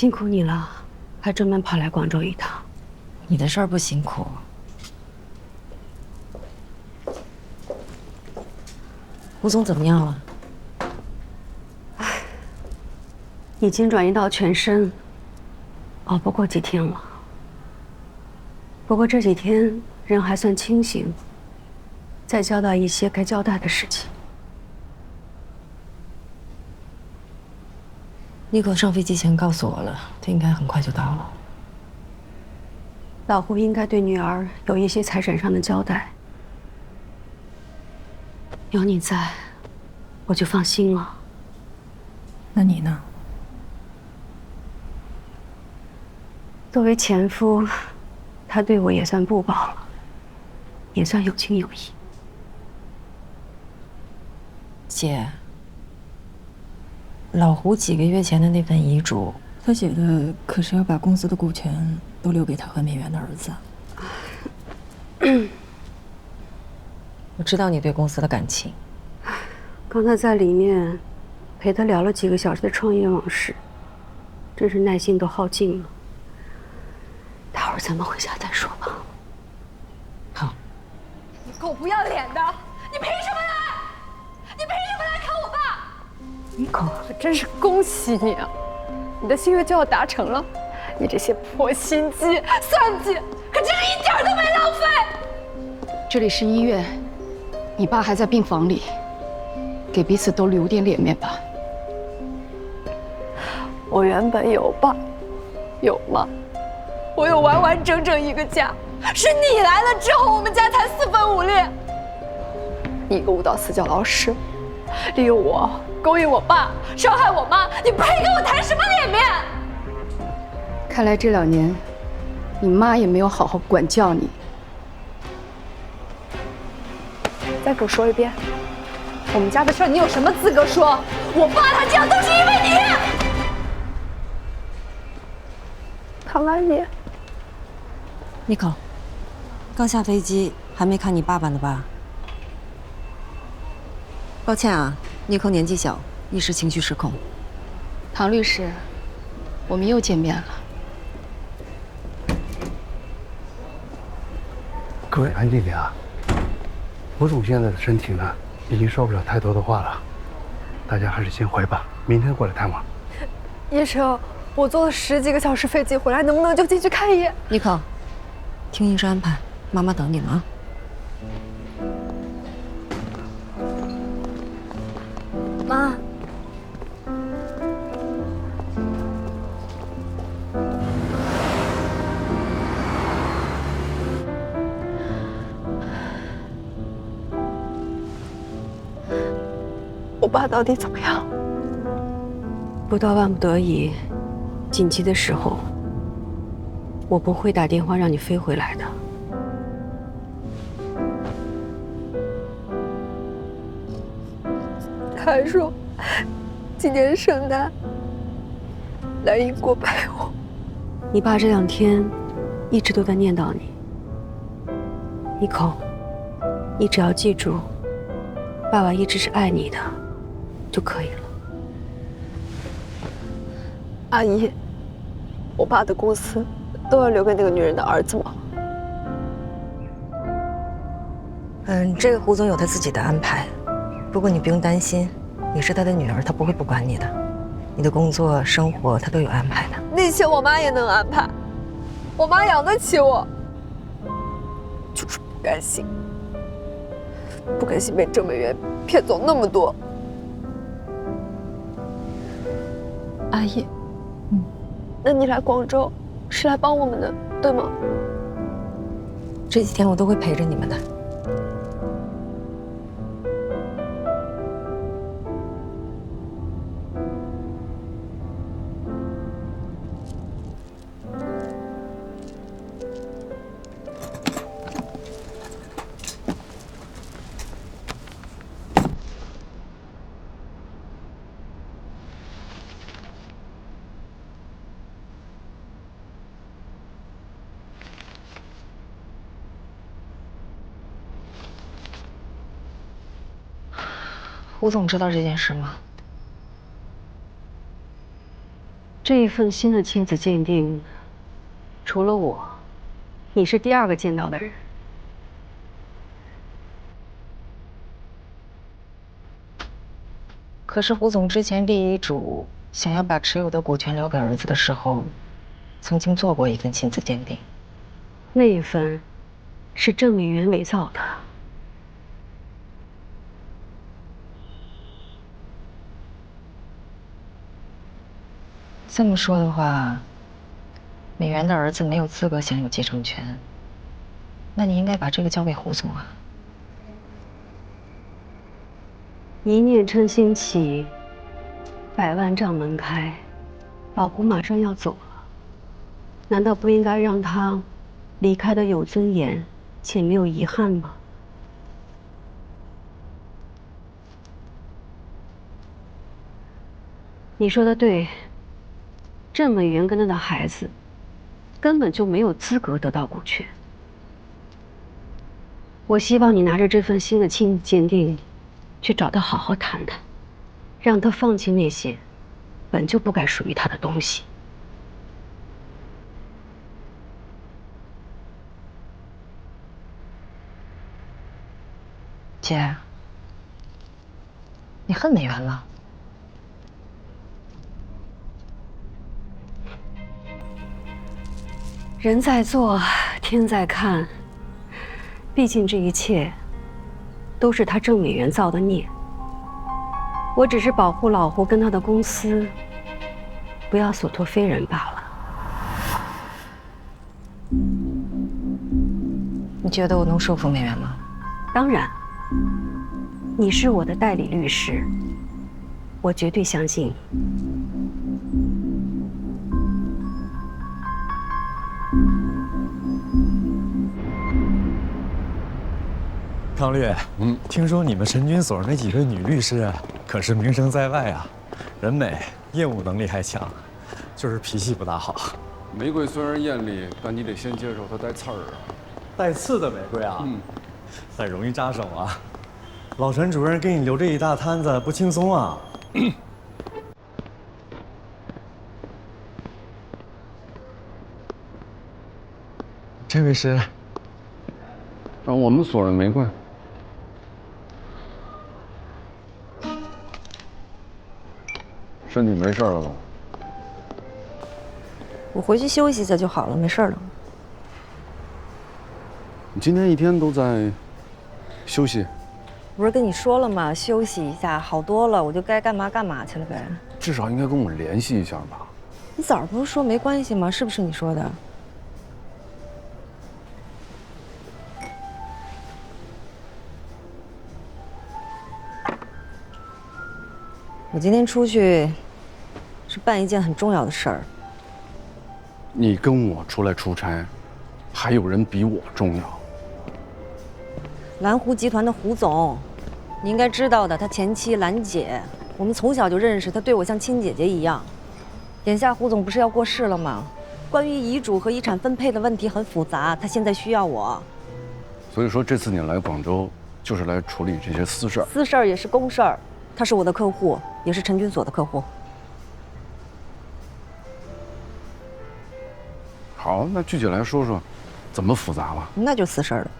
辛苦你了，还专门跑来广州一趟。你的事儿不辛苦。吴总怎么样了？已经转移到全身，熬不过几天了。不过这几天人还算清醒，在交代一些该交代的事情。妮可上飞机前告诉我了，他应该很快就到了。老胡应该对女儿有一些财产上的交代，有你在，我就放心了。那你呢？作为前夫，他对我也算不薄了，也算有情有义。姐，老胡几个月前的那份遗嘱，他写的可是要把公司的股权都留给他和美元的儿子。我知道你对公司的感情。刚才在里面陪他聊了几个小时的创业往事，真是耐心都耗尽了。待会儿咱们回家再说吧。好。你狗不要脸的！你凭什么来？你凭什么来看我爸？妮可，我真是恭喜你啊！你的心愿就要达成了。你这些破心机、算计，可真是一点都没浪费。这里是医院，你爸还在病房里，给彼此都留点脸面吧。我原本有爸，有妈，我有完完整整一个家。是你来了之后，我们家才4分5裂。你一个舞蹈私教老师，利用我勾引我爸，伤害我妈，你配跟我谈什么脸面？看来这2年，你妈也没有好好管教你。再给我说一遍，我们家的事儿你有什么资格说？我爸他这样都是因为你。唐兰姐，妮可，刚下飞机，还没看你爸爸呢吧？抱歉啊，妮可年纪小，一时情绪失控。唐律师，我们又见面了。各位安静点啊！吴总现在的身体呢，已经说不了太多的话了，大家还是先回吧，明天过来探望。医生，我坐了10几个小时飞机回来，能不能就进去看一眼？妮可，听医生安排，妈妈等你了啊。妈。我爸到底怎么样？不到万不得已、紧急的时候，我不会打电话让你飞回来的。他还说今年圣诞来英国陪我。你爸这2天一直都在念叨你，妮可，你只要记住，爸爸一直是爱你的，就可以了。阿姨，我爸的公司都要留给那个女人的儿子吗？这个胡总有他自己的安排，不过你不用担心，你是他的女儿，他不会不管你的。你的工作、生活他都有安排的。那些我妈也能安排，我妈养得起我，就是不甘心，不甘心被郑美元骗走那么多。阿姨，那你来广州是来帮我们的，对吗？这几天我都会陪着你们的。胡总知道这件事吗？这一份新的亲子鉴定，除了我，你是第2个见到的人。可是胡总之前立遗嘱想要把持有的股权留给儿子的时候，曾经做过一份亲子鉴定。那一份是郑美元伪造的。这么说的话，美元的儿子没有资格享有继承权。那你应该把这个交给胡总啊。一念嗔心起，100万丈门开，老胡马上要走了，难道不应该让他离开的有尊严且没有遗憾吗？你说的对，郑美元跟他的孩子根本就没有资格得到股权。我希望你拿着这份新的亲子鉴定，去找他好好谈谈，让他放弃那些本就不该属于他的东西。姐，你恨美元了？人在做，天在看。毕竟这一切都是他郑美元造的孽。我只是保护老胡跟他的公司不要所托非人罢了。你觉得我能说服美元吗？当然，你是我的代理律师，我绝对相信你。康律，听说你们神君所那几个女律师可是名声在外啊，人美，业务能力还强，就是脾气不大好。玫瑰虽然艳丽，但你得先接受它带刺儿啊。带刺的玫瑰啊，很容易扎手啊。老陈主任给你留这一大摊子，不轻松啊。这位是？我们所的玫瑰。身体没事了吧？我回去休息一下就好了，没事了。你今天一天都在休息？不是跟你说了吗？休息一下，好多了，我就该干嘛干嘛去了呗。至少应该跟我联系一下吧？你早上不是说没关系吗？是不是你说的？我今天出去是办一件很重要的事儿。你跟我出来出差，还有人比我重要？蓝湖集团的胡总，你应该知道的，他前妻兰姐，我们从小就认识，她对我像亲姐姐一样。眼下胡总不是要过世了吗？关于遗嘱和遗产分配的问题很复杂，他现在需要我。所以说这次你来广州，就是来处理这些私事儿。私事儿也是公事儿，他是我的客户，也是陈君所的客户。好，那具体来说说，怎么复杂了？那就私事儿了。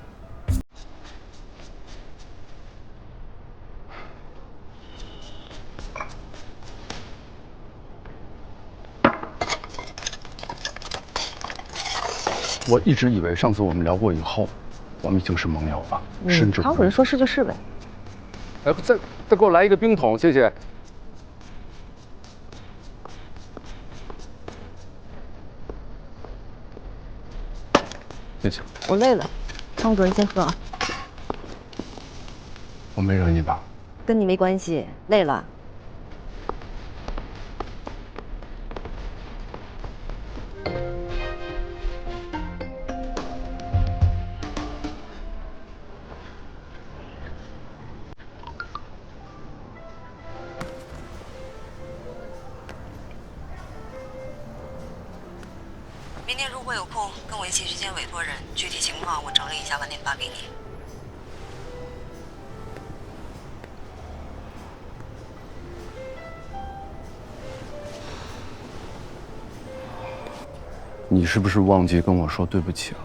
我一直以为上次我们聊过以后，我们已经是盟友了，甚至常主任说是就是呗。哎，再给我来一个冰桶，谢谢。谢谢。我累了，常主任先喝啊。我没惹你吧？跟你没关系，累了。明天如果有空，跟我一起去见委托人，具体情况我整理一下，晚点发给你。你是不是忘记跟我说对不起了？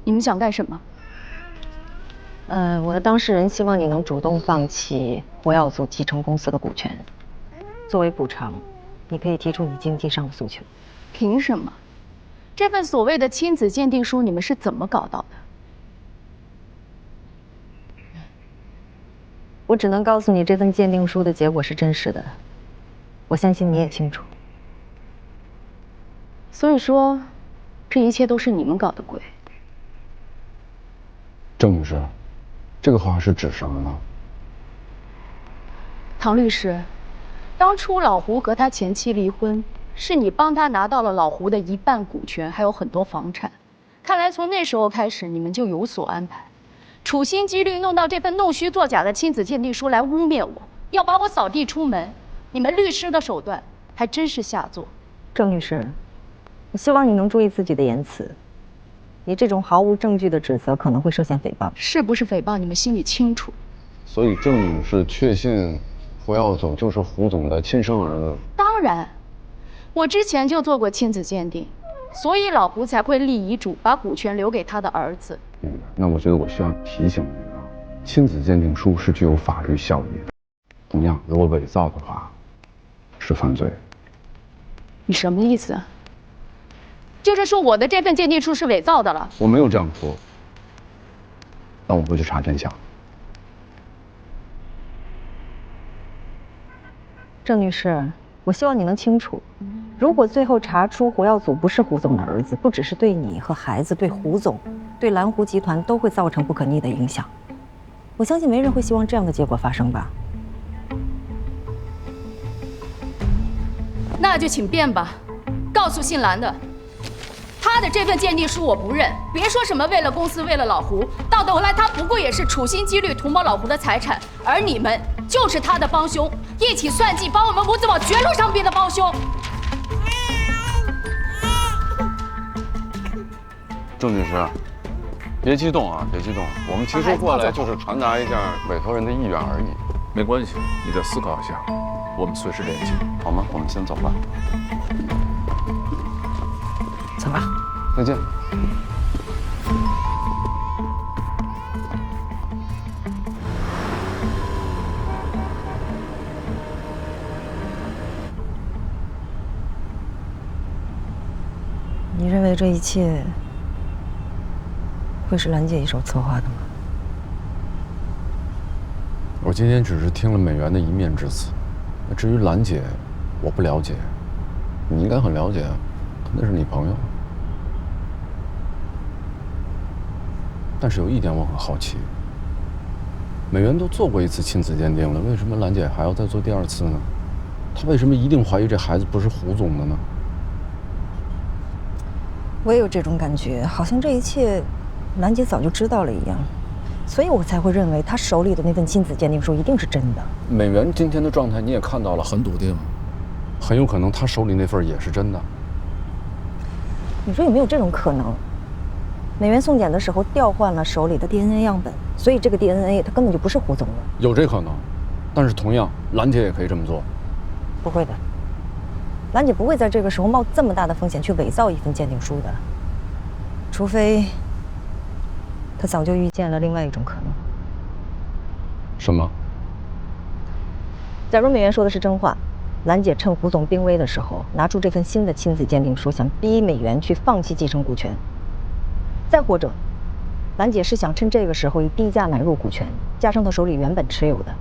你们想干什么？我的当事人希望你能主动放弃火药组继承公司的股权，作为补偿，你可以提出你经济上的诉求。凭什么？这份所谓的亲子鉴定书你们是怎么搞到的？我只能告诉你，这份鉴定书的结果是真实的，我相信你也清楚。所以说，这一切都是你们搞的鬼。郑女士，这个话是指什么呢？唐律师，当初老胡和他前妻离婚，是你帮他拿到了老胡的一半股权，还有很多房产。看来从那时候开始，你们就有所安排，处心积虑弄到这份弄虚作假的亲子鉴定书来污蔑我，要把我扫地出门。你们律师的手段还真是下作。郑律师，我希望你能注意自己的言辞。你这种毫无证据的指责可能会涉嫌诽谤，是不是诽谤，你们心里清楚。所以郑女士确信胡耀总就是胡总的亲生儿子？当然，我之前就做过亲子鉴定，所以老胡才会立遗嘱把股权留给他的儿子。明白。那我觉得我需要提醒你啊，亲子鉴定书是具有法律效力的，同样，如果伪造的话，是犯罪。你什么意思啊？就是说我的这份鉴定书是伪造的了？我没有这样说，但我会去查真相。郑律师，我希望你能清楚，如果最后查出胡耀祖不是胡总的儿子，不只是对你和孩子，对胡总，对蓝湖集团都会造成不可逆的影响。我相信没人会希望这样的结果发生吧？那就请便吧，告诉姓蓝的，他的这份鉴定书我不认。别说什么为了公司，为了老胡，到头来他不过也是处心积虑图谋老胡的财产，而你们就是他的帮凶，一起算计，把我们母子往绝路上逼的帮凶。郑律师，别激动啊，别激动，我们其实过来就是传达一下委托人的意愿而已。没关系，你再思考一下，我们随时联系，好吗？我们先走吧。走吧。再见。你认为这一切会是兰姐一手策划的吗？我今天只是听了美元的一面之词，那至于兰姐，我不了解，你应该很了解啊，那是你朋友。但是有一点我很好奇，美元都做过一次亲子鉴定了，为什么兰姐还要再做第二次呢？她为什么一定怀疑这孩子不是胡总的呢？我也有这种感觉，好像这一切兰姐早就知道了一样，所以我才会认为她手里的那份亲子鉴定书一定是真的。美元今天的状态你也看到了，很笃定，很有可能她手里那份也是真的。你说有没有这种可能？美元送检的时候调换了手里的 DNA 样本，所以这个 DNA 它根本就不是胡总的。有这可能，但是同样，兰姐也可以这么做。不会的，兰姐不会在这个时候冒这么大的风险去伪造一份鉴定书的，除非她早就预见了另外一种可能。什么？假如美元说的是真话，兰姐趁胡总病危的时候拿出这份新的亲子鉴定书，想逼美元去放弃继承股权。再或者，兰姐是想趁这个时候以低价买入股权，加上她手里原本持有的，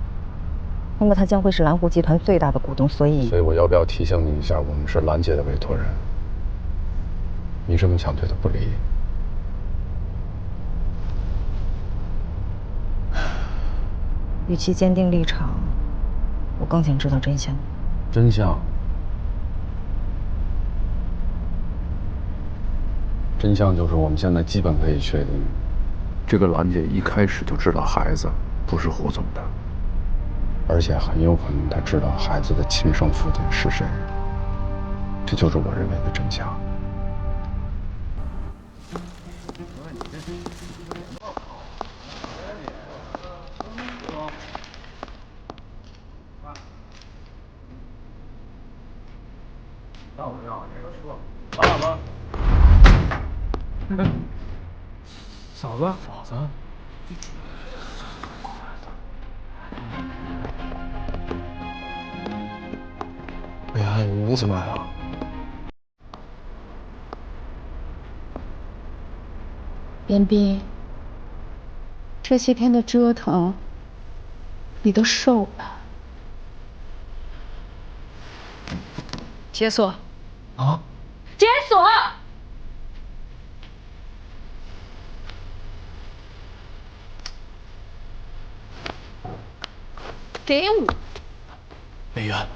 那么她将会是蓝湖集团最大的股东。所以我要不要提醒你一下，我们是兰姐的委托人，你这么想对她不利。与其坚定立场，我更想知道真相。真相？真相就是我们现在基本可以确定，这个兰姐一开始就知道孩子不是胡总的，而且很有可能她知道孩子的亲生父亲是谁。这就是我认为的真相。嫂子，伟安，你怎么来了？边边，这些天的折腾，你都瘦了。解锁。啊？解锁。给我。美元。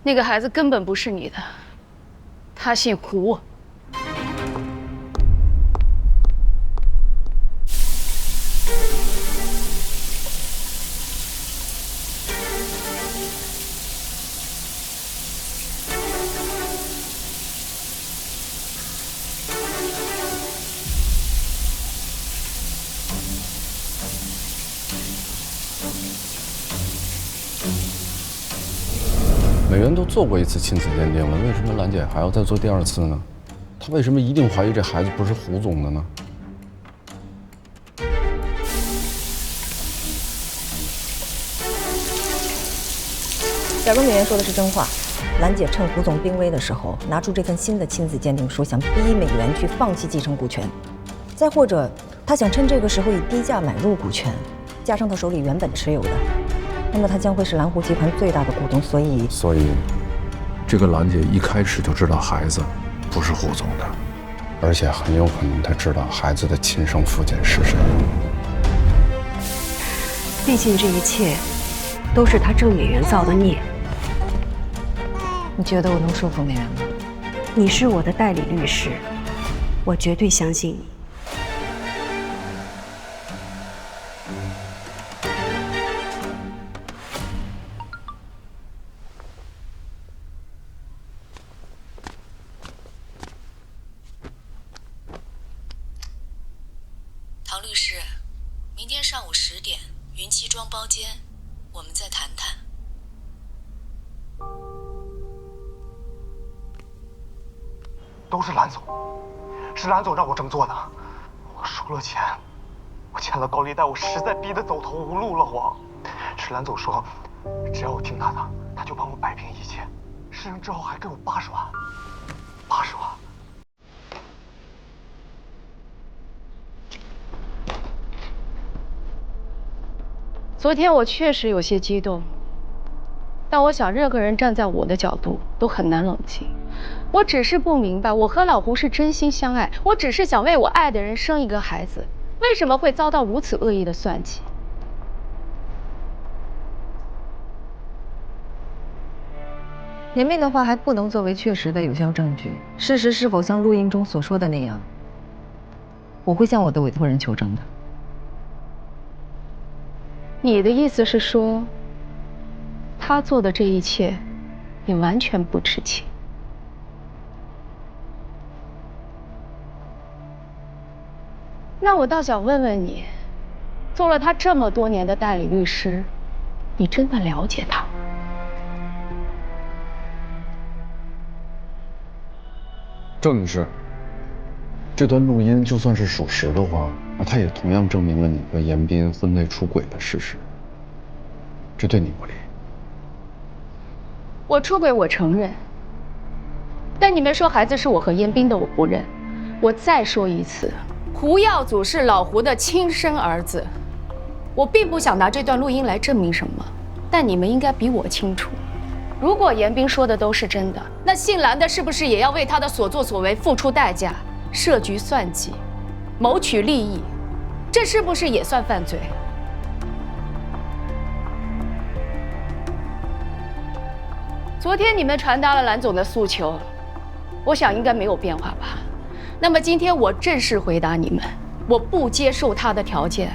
那个孩子根本不是你的，他姓胡。美元都做过一次亲子鉴定了，为什么兰姐还要再做第二次呢？她为什么一定怀疑这孩子不是胡总的呢？假如美元说的是真话，兰姐趁胡总病危的时候拿出这份新的亲子鉴定书，想逼美元去放弃继承股权；再或者，她想趁这个时候以低价买入股权，加上她手里原本持有的。那么他将会是蓝湖集团最大的股东，所以这个兰姐一开始就知道孩子不是胡总的，而且很有可能她知道孩子的亲生父亲是谁。毕竟这一切都是他郑美元造的孽。你觉得我能说服美元吗？你是我的代理律师，我绝对相信你。唐律师，明天上午10点，云栖庄包间，我们再谈谈。都是蓝总，是蓝总让我这么做的。我输了钱，我欠了高利贷，我实在逼得走投无路了。是蓝总说，只要我听他的，他就帮我摆平一切。事成之后还给我80万，80万。昨天我确实有些激动，但我想任何人站在我的角度都很难冷静。我只是不明白，我和老胡是真心相爱，我只是想为我爱的人生一个孩子，为什么会遭到如此恶意的算计？前面的话还不能作为确实的有效证据，事实是否像录音中所说的那样，我会向我的委托人求证的。你的意思是说，他做的这一切也完全不知情。那我倒想问问你，做了他这么多年的代理律师，你真的了解他吗？郑女士，这段录音就算是属实的话，那它也同样证明了你和严彬婚内出轨的事实，这对你不利。我出轨，我承认。但你们说孩子是我和严彬的，我不认。我再说一次，胡耀祖是老胡的亲生儿子。我并不想拿这段录音来证明什么，但你们应该比我清楚。如果严彬说的都是真的，那姓蓝的是不是也要为他的所作所为付出代价？设局算计，谋取利益，这是不是也算犯罪？昨天你们传达了蓝总的诉求，我想应该没有变化吧。那么今天我正式回答你们，我不接受他的条件。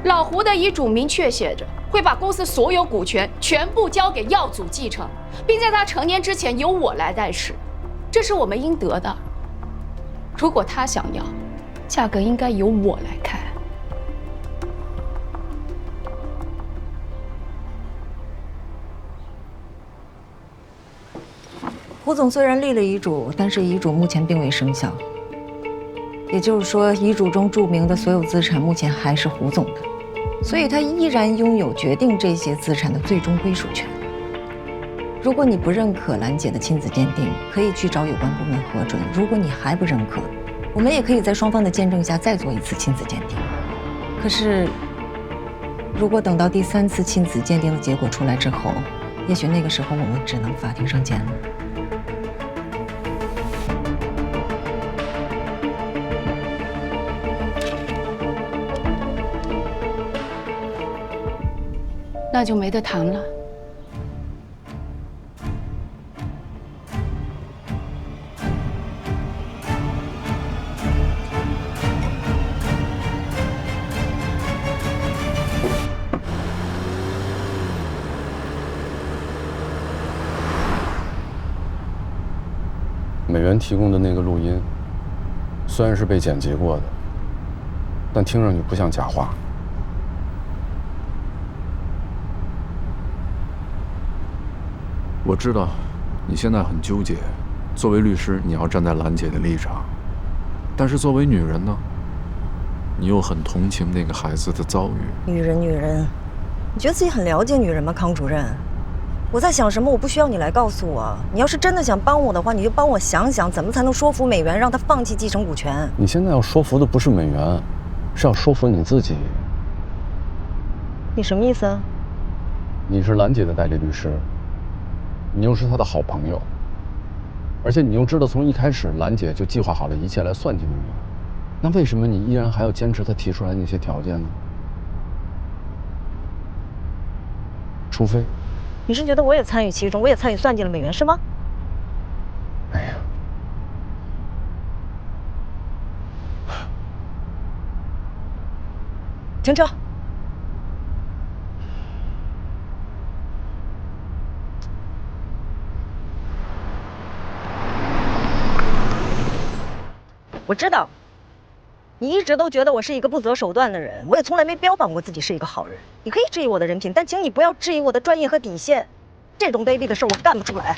老胡的遗嘱明确写着，会把公司所有股权全部交给耀祖继承，并在他成年之前由我来代持，这是我们应得的。如果他想要，价格应该由我来开。胡总虽然立了遗嘱，但是遗嘱目前并未生效，也就是说，遗嘱中注明的所有资产目前还是胡总的，所以他依然拥有决定这些资产的最终归属权。如果你不认可兰姐的亲子鉴定，可以去找有关部门核准；如果你还不认可，我们也可以在双方的见证下再做一次亲子鉴定。可是，如果等到第3次亲子鉴定的结果出来之后，也许那个时候我们只能法庭上见了。那就没得谈了。美元提供的那个录音，虽然是被剪辑过的，但听上去不像假话。我知道你现在很纠结，作为律师，你要站在兰姐的立场，但是作为女人呢，你又很同情那个孩子的遭遇。女人，你觉得自己很了解女人吗，康主任？我在想什么，我不需要你来告诉我。你要是真的想帮我的话，你就帮我想想，怎么才能说服美元，让他放弃继承股权。你现在要说服的不是美元，是要说服你自己。你什么意思啊？你是兰姐的代理律师，你又是她的好朋友，而且你又知道从一开始兰姐就计划好了一切来算计你，那为什么你依然还要坚持她提出来的那些条件呢？除非你是觉得我也参与其中，我也参与算计了美元，是吗？哎呀，停车！我知道，你一直都觉得我是一个不择手段的人，我也从来没标榜过自己是一个好人。你可以质疑我的人品，但请你不要质疑我的专业和底线。这种卑鄙的事我干不出来。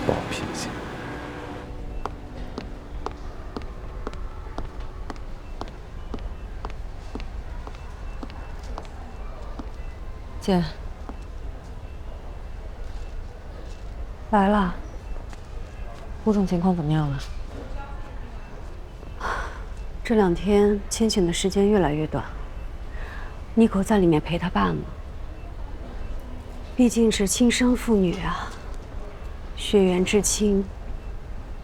暴脾气。姐，来了。胡总情况怎么样了？这2天清醒的时间越来越短。妮可在里面陪他爸呢。毕竟是亲生父女啊，血缘至亲，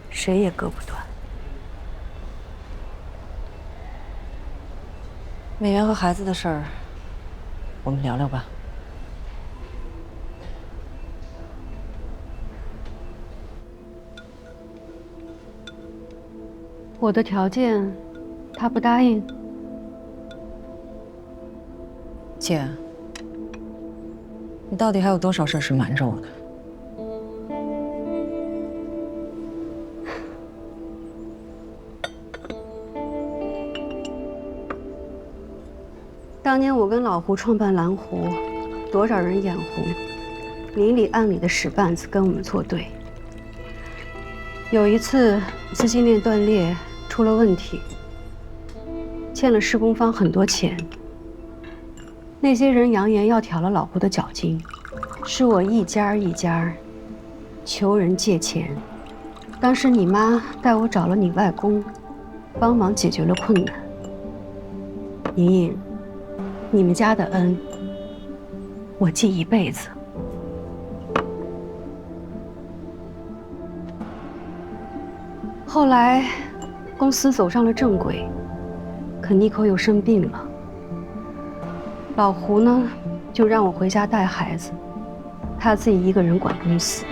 谁也割不断。美元和孩子的事儿，我们聊聊吧。我的条件，他不答应。姐，你到底还有多少事是瞒着我的？当年我跟老胡创办蓝湖，多少人眼红，明里暗里的使绊子跟我们作对。有一次资金链断裂，出了问题，欠了施工方很多钱。那些人扬言要挑了老胡的脚筋，是我一家一家求人借钱。当时你妈带我找了你外公，帮忙解决了困难。莹莹，你们家的恩，我记一辈子。后来，公司走上了正轨，可Nico又生病了。老胡呢，就让我回家带孩子，他自己一个人管公司。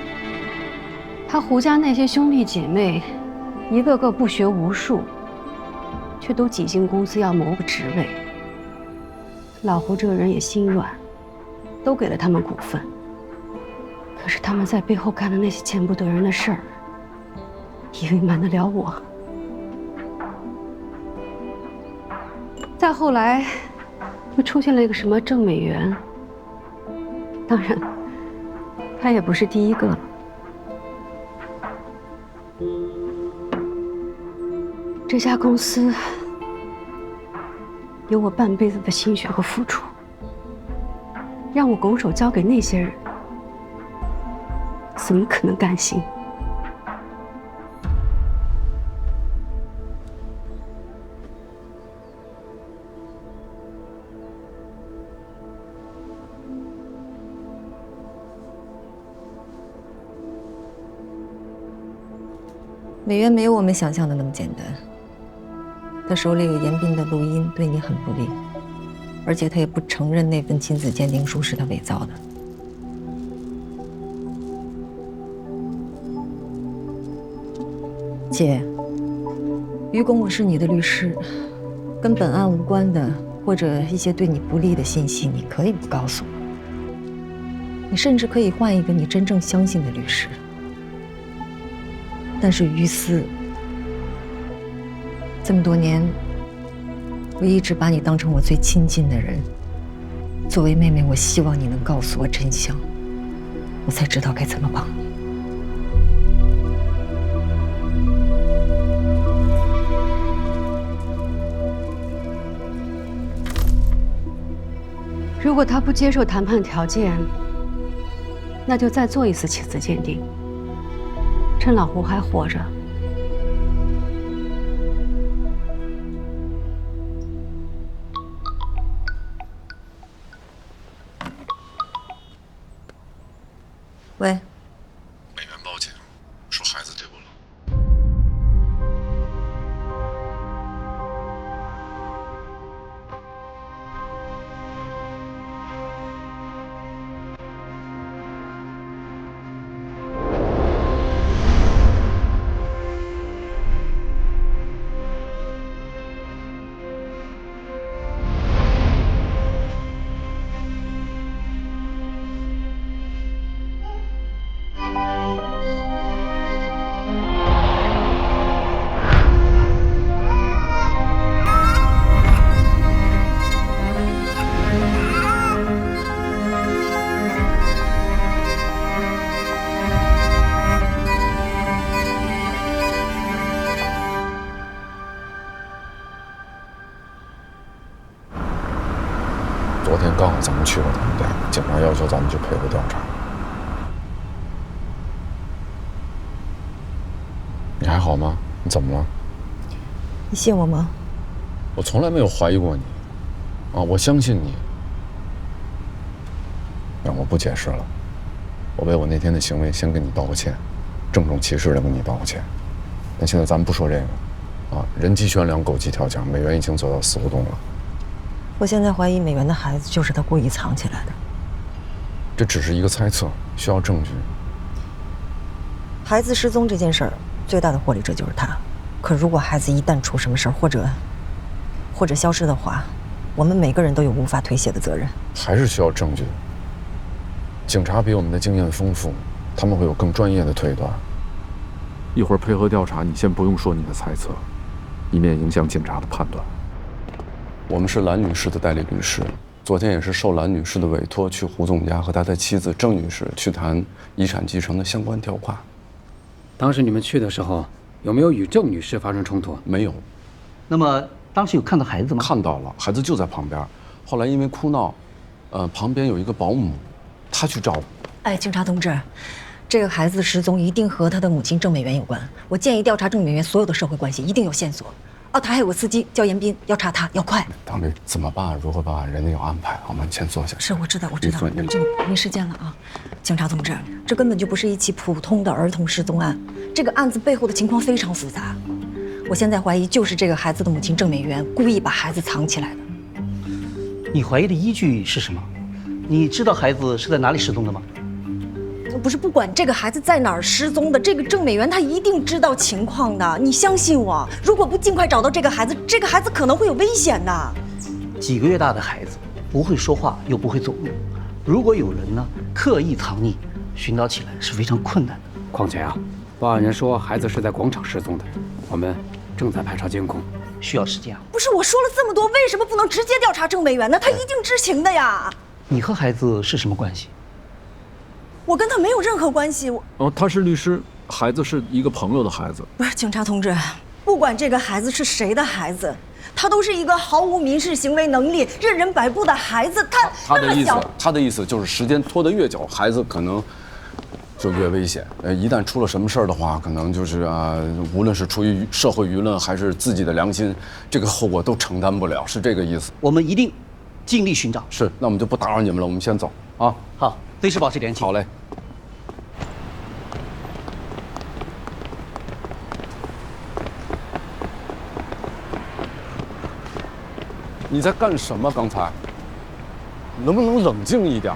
他胡家那些兄弟姐妹，一个个不学无术，却都挤进公司要谋个职位。老胡这个人也心软，都给了他们股份。可是他们在背后干的那些见不得人的事儿，以为瞒得了我？再后来，又出现了一个什么郑美元，当然，他也不是第一个了。这家公司有我半辈子的心血和付出，让我拱手交给那些人，怎么可能甘心？美元没有我们想象的那么简单。他手里有严彬的录音，对你很不利，而且他也不承认那份亲子鉴定书是他伪造的。姐，于公，我是你的律师，跟本案无关的或者一些对你不利的信息，你可以不告诉我，你甚至可以换一个你真正相信的律师。但是于私，这么多年，我一直把你当成我最亲近的人。作为妹妹，我希望你能告诉我真相，我才知道该怎么帮你。如果他不接受谈判条件，那就再做一次亲子鉴定。趁老胡还活着。喂，美元报警，说孩子丢了。昨天刚好咱们去过他们店，警察要求咱们去配合调查。你还好吗？你怎么了？你信我吗？我从来没有怀疑过你，啊，我相信你。那我不解释了，我为我那天的行为先跟你道个歉，郑重其事的跟你道个歉。但现在咱们不说这个，啊，人鸡悬梁，狗急跳墙，美元已经走到死胡同了。我现在怀疑美元的孩子就是他故意藏起来的。这只是一个猜测，需要证据。孩子失踪这件事儿，最大的获利者就是他，可如果孩子一旦出什么事儿，或者消失的话，我们每个人都有无法推卸的责任。还是需要证据。警察比我们的经验丰富，他们会有更专业的推断。一会儿配合调查，你先不用说你的猜测，以免影响警察的判断。我们是蓝女士的代理律师，昨天也是受蓝女士的委托，去胡总家和他的妻子郑女士去谈遗产继承的相关条款。当时你们去的时候，有没有与郑女士发生冲突？没有。那么当时有看到孩子吗？看到了，孩子就在旁边。后来因为哭闹，旁边有一个保姆，她去照顾。哎，警察同志，这个孩子失踪一定和他的母亲郑美媛有关。我建议调查郑美媛所有的社会关系，一定有线索。哦，他还有个司机叫严斌，要查他要快。党委怎么办？如何办？人家有安排，好吗？你先坐下。是，我知道。这没时间了啊，警察同志，这根本就不是一起普通的儿童失踪案，这个案子背后的情况非常复杂。我现在怀疑就是这个孩子的母亲郑美媛故意把孩子藏起来的。你怀疑的依据是什么？你知道孩子是在哪里失踪的吗？不是，不管这个孩子在哪儿失踪的，这个郑美媛她一定知道情况的。你相信我，如果不尽快找到这个孩子，这个孩子可能会有危险的。几个月大的孩子不会说话又不会走路，如果有人呢刻意藏匿，寻找起来是非常困难的。况且啊，报案人说孩子是在广场失踪的，我们正在排查监控，需要时间啊。不是，我说了这么多，为什么不能直接调查郑美媛呢？她一定知情的呀。你和孩子是什么关系？我跟他没有任何关系。他是律师，孩子是一个朋友的孩子。不是，警察同志，不管这个孩子是谁的孩子，他都是一个毫无民事行为能力、任人摆布的孩子。他的意思就是时间拖得越久，孩子可能就越危险。一旦出了什么事儿的话，可能就是无论是出于社会舆论还是自己的良心，这个后果都承担不了，是这个意思。我们一定尽力寻找。是，那我们就不打扰你们了，我们先走啊。好，随时保持联系。好嘞。你在干什么？刚才，能不能冷静一点？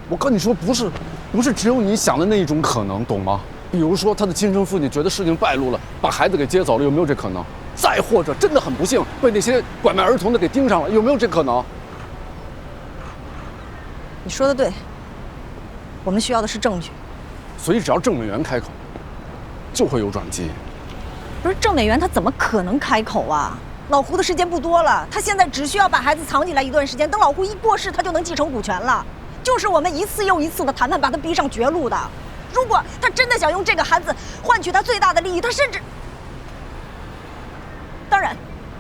我跟你说，不是只有你想的那一种可能，懂吗？比如说，他的亲生父亲觉得事情败露了，把孩子给接走了，有没有这可能？再或者，真的很不幸，被那些拐卖儿童的给盯上了，有没有这可能？你说的对，我们需要的是证据。所以，只要郑美媛开口，就会有转机。不是，郑美媛她怎么可能开口啊？老胡的时间不多了，他现在只需要把孩子藏起来一段时间，等老胡一过世，他就能继承股权了。就是我们一次又一次的谈判，把他逼上绝路的。如果他真的想用这个孩子换取他最大的利益，他甚至……当然，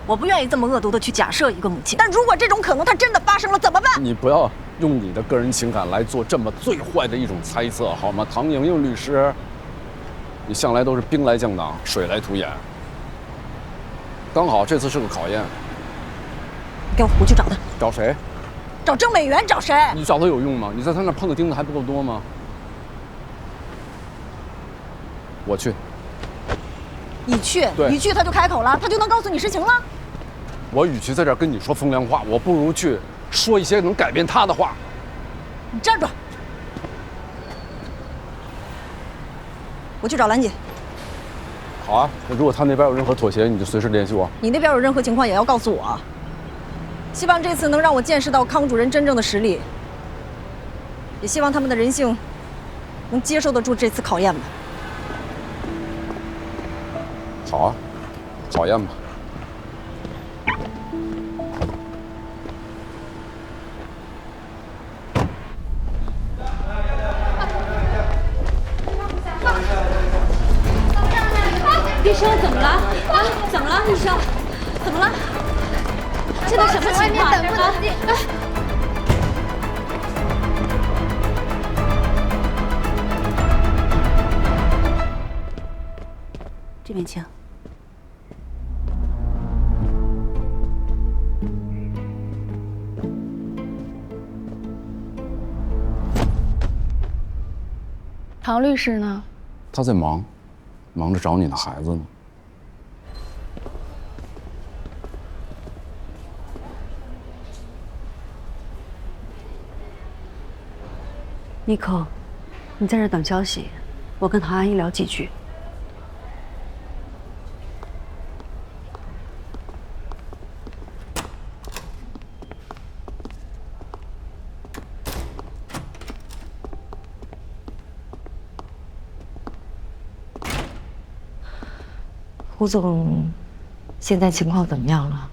我不愿意这么恶毒的去假设一个母亲，但如果这种可能他真的发生了，怎么办？你不要用你的个人情感来做这么最坏的一种猜测，好吗？唐莹莹律师，你向来都是兵来将挡，水来土掩。刚好这次是个考验。给我去找他。找谁？找郑美媛。找谁？你找他有用吗？你在他那碰的钉子还不够多吗？我去。你去，你去他就开口了，他就能告诉你实情了。我与其在这儿跟你说风凉话，我不如去说一些能改变他的话。你站住！我去找兰姐。好啊，如果他那边有任何妥协，你就随时联系我。你那边有任何情况也要告诉我。希望这次能让我见识到康主任真正的实力，也希望他们的人性能接受得住这次考验吧。好啊，考验吧。医生怎么了？啊，怎么了？医生，怎么了？现在什么情况？哎，这边请。唐律师呢？他在忙着找你的孩子呢。妮可，你在这等消息，我跟唐阿姨聊几句。胡总现在情况怎么样了？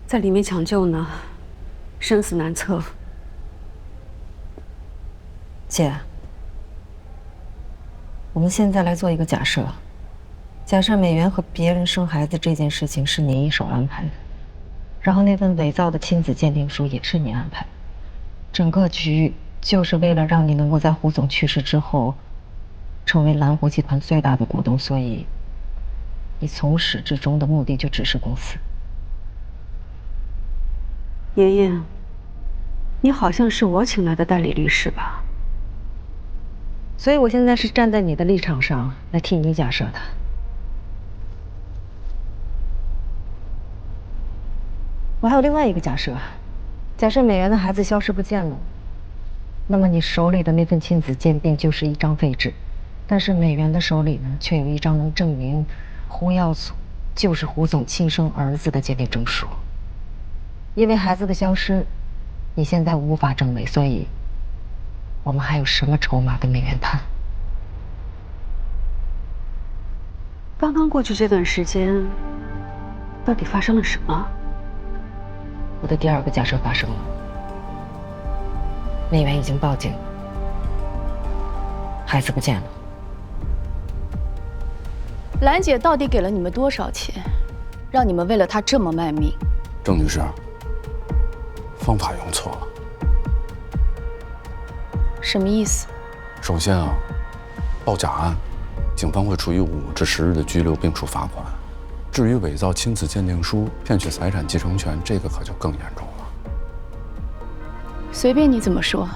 在里面抢救呢，生死难测。姐，我们现在来做一个假设，假设美元和别人生孩子这件事情是你一手安排的，然后那份伪造的亲子鉴定书也是你安排的，整个局就是为了让你能够在胡总去世之后，成为蓝湖集团最大的股东，所以你从始至终的目的就只是公司。爷爷，你好像是我请来的代理律师吧？所以我现在是站在你的立场上来替你假设的。我还有另外一个假设，假设美元的孩子消失不见了，那么你手里的那份亲子鉴定就是一张废纸，但是美元的手里呢，却有一张能证明胡耀祖就是胡总亲生儿子的鉴定证书。因为孩子的消失，你现在无法证伪，所以我们还有什么筹码跟美元谈？刚刚过去这段时间，到底发生了什么？我的第二个假设发生了，美元已经报警，孩子不见了。兰姐到底给了你们多少钱，让你们为了她这么卖命？郑女士，方法用错了。什么意思？首先啊，报假案，警方会处以5至10日的拘留并处罚款。至于伪造亲子鉴定书、骗取财产继承权，这个可就更严重了。随便你怎么说，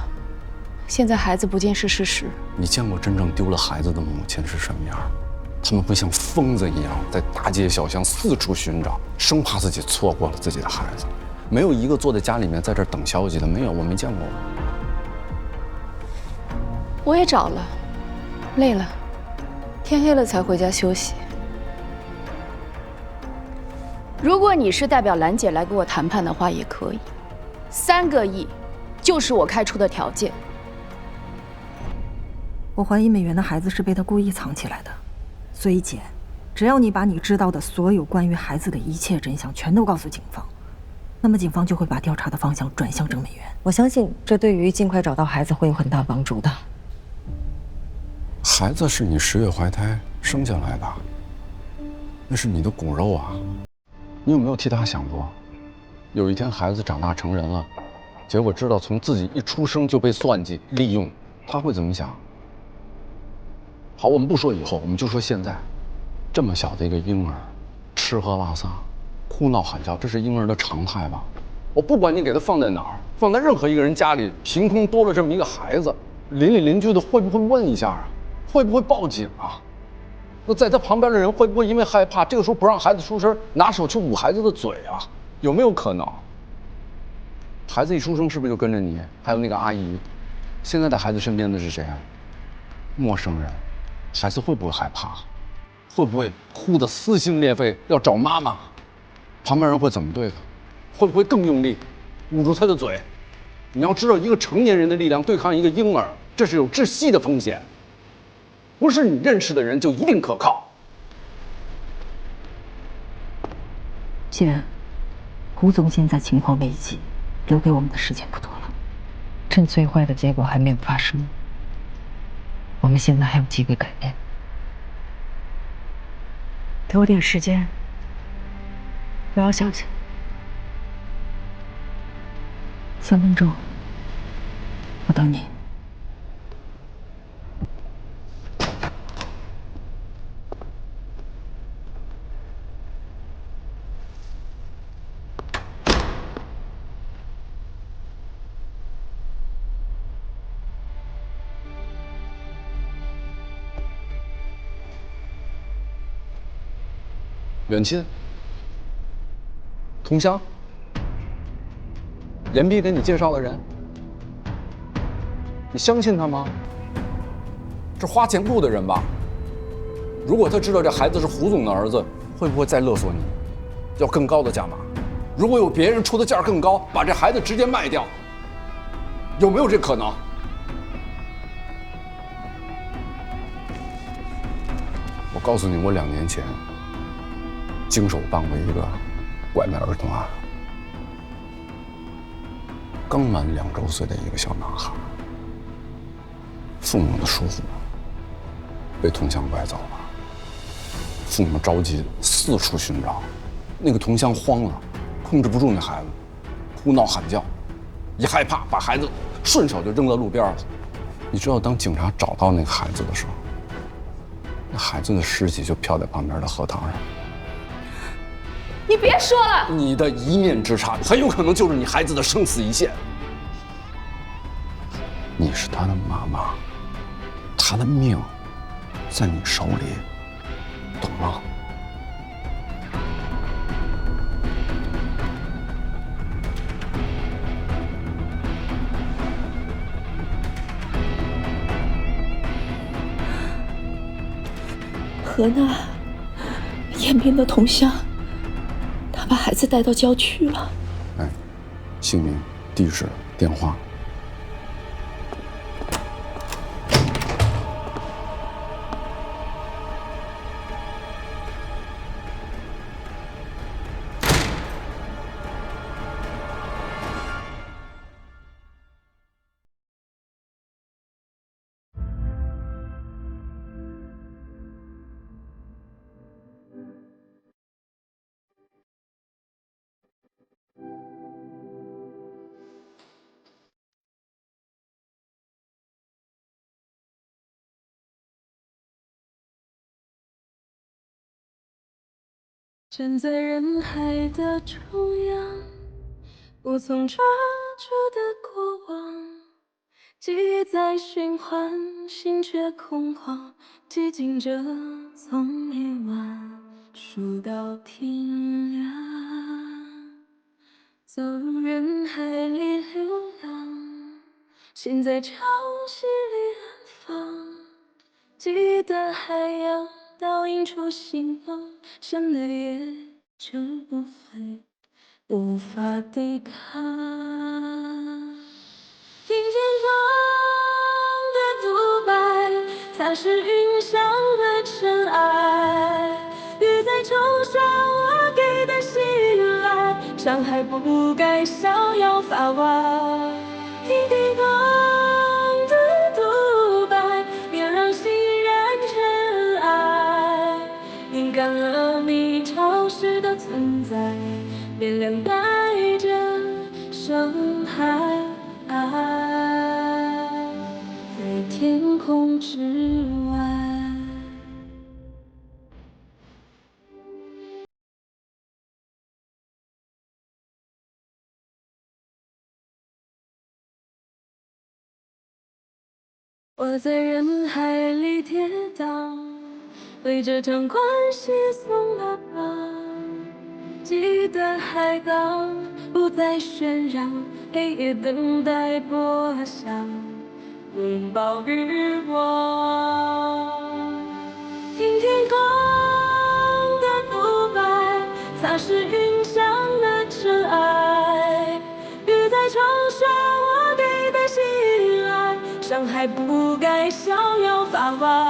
现在孩子不见是事实。你见过真正丢了孩子的母亲是什么样？他们会像疯子一样在大街小巷四处寻找，生怕自己错过了自己的孩子。没有一个坐在家里面在这儿等消息的，没有，我没见过。我也找了，累了，天黑了才回家休息。如果你是代表兰姐来跟我谈判的话，也可以。3个亿，就是我开出的条件。我怀疑美元的孩子是被他故意藏起来的，所以姐，只要你把你知道的所有关于孩子的一切真相全都告诉警方，那么警方就会把调查的方向转向郑美元。我相信这对于尽快找到孩子会有很大帮助的。孩子是你10月怀胎生下来的，那是你的骨肉啊。你有没有替他想过，有一天孩子长大成人了，结果知道从自己一出生就被算计利用，他会怎么想？好，我们不说以后，我们就说现在，这么小的一个婴儿，吃喝拉撒，哭闹喊叫，这是婴儿的常态吧？我不管你给他放在哪儿，放在任何一个人家里，凭空多了这么一个孩子，邻里邻居的会不会问一下啊？会不会报警啊？那在他旁边的人会不会因为害怕，这个时候不让孩子出声，拿手去捂孩子的嘴啊？有没有可能？孩子一出生是不是就跟着你？还有那个阿姨，现在在孩子身边的是谁啊？陌生人，孩子会不会害怕？会不会哭得撕心裂肺要找妈妈？旁边人会怎么对他？会不会更用力捂住他的嘴？你要知道，一个成年人的力量对抗一个婴儿，这是有窒息的风险。不是你认识的人就一定可靠。姐，胡总现在情况危急，留给我们的时间不多了。趁最坏的结果还没有发生，我们现在还有机会改变。给我点时间，我要想想。3分钟，我等你。远亲、同乡、严逼给你介绍的人，你相信他吗？是花钱雇的人吧？如果他知道这孩子是胡总的儿子，会不会再勒索你，要更高的价码？如果有别人出的价更高，把这孩子直接卖掉，有没有这可能？我告诉你，我2年前经手办过一个拐卖儿童案，刚满2周岁的一个小男孩，父母的疏忽，被铜像拐走了。父母着急，四处寻找，那个铜像慌了，控制不住那孩子，哭闹喊叫，一害怕把孩子顺手就扔到路边了。你知道，当警察找到那个孩子的时候，那孩子的尸体就漂在旁边的河塘上。你别说了，你的一念之差，很有可能就是你孩子的生死一线。你是他的妈妈，他的命在你手里，懂吗？何娜湮灭的铜像，他把孩子带到郊区了。哎，姓名、地址、电话。站在人海的中央，无从抓住的过往，记忆在循环，心却空旷。寂静着，从夜晚数到天亮，走入人海里流浪，心在潮汐里安放。记忆的海洋倒映出星光，深的夜就不会无法抵抗。听见风的独白，它是云上的尘埃，雨在冲刷我给的信赖，伤害不该逍遥法外。听听风的独白，别让心燃尘埃，拧干了你潮湿的存在，别连带着伤害。在天空之外。我在人海里跌倒，为这场关系松了绑。记忆的海港不再喧嚷，黑夜等待破晓，拥抱日光。听天空的独白，擦拭云上的尘埃，雨在冲刷我给的信赖，伤害不该逍遥法外。